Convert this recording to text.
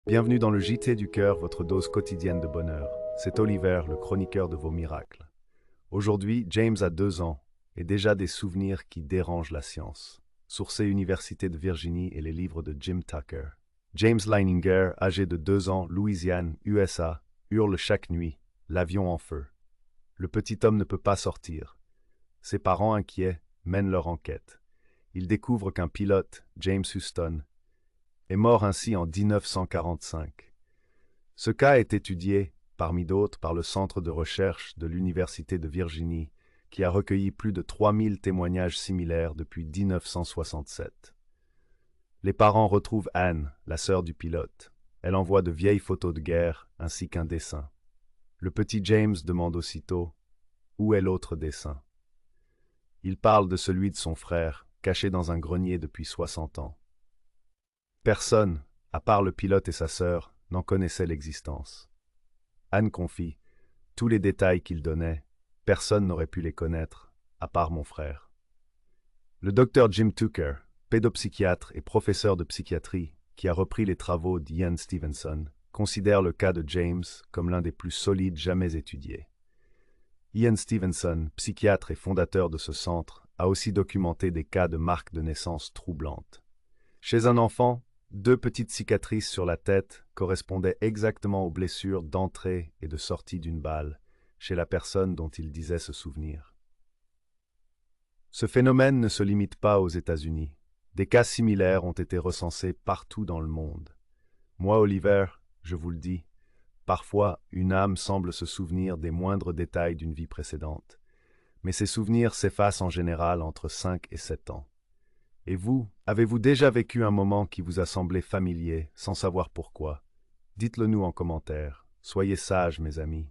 Bienvenue dans le JT du cœur, votre dose quotidienne de bonheur. C'est Oliver, le chroniqueur de vos miracles. Aujourd'hui, James a 2 ans et déjà des souvenirs qui dérangent la science. Sourcé Université de Virginie et les livres de Jim Tucker. James Leininger, âgé de 2 ans, Louisiane, USA, hurle chaque nuit, l'avion en feu. Le petit homme ne peut pas sortir. Ses parents, inquiets, mènent leur enquête. Ils découvrent qu'un pilote, James Houston, est mort ainsi en 1945. Ce cas est étudié, parmi d'autres, par le Centre de recherche de l'Université de Virginie, qui a recueilli plus de 3000 témoignages similaires depuis 1967. Les parents retrouvent Anne, la sœur du pilote. Elle envoie de vieilles photos de guerre ainsi qu'un dessin. Le petit James demande aussitôt « Où est l'autre dessin ?» Il parle de celui de son frère, caché dans un grenier depuis 60 ans. Personne, à part le pilote et sa sœur, n'en connaissait l'existence. Anne confie, tous les détails qu'il donnait, personne n'aurait pu les connaître, à part mon frère. Le docteur Jim Tucker, pédopsychiatre et professeur de psychiatrie, qui a repris les travaux d'Ian Stevenson, considère le cas de James comme l'un des plus solides jamais étudiés. Ian Stevenson, psychiatre et fondateur de ce centre, a aussi documenté des cas de marques de naissance troublantes. Chez un enfant, 2 petites cicatrices sur la tête correspondaient exactement aux blessures d'entrée et de sortie d'une balle chez la personne dont il disait se souvenir. Ce phénomène ne se limite pas aux États-Unis. Des cas similaires ont été recensés partout dans le monde. Moi, Oliver, je vous le dis, parfois une âme semble se souvenir des moindres détails d'une vie précédente, mais ces souvenirs s'effacent en général entre 5 et 7 ans. Et vous, avez-vous déjà vécu un moment qui vous a semblé familier, sans savoir pourquoi? Dites-le nous en commentaire. Soyez sages, mes amis.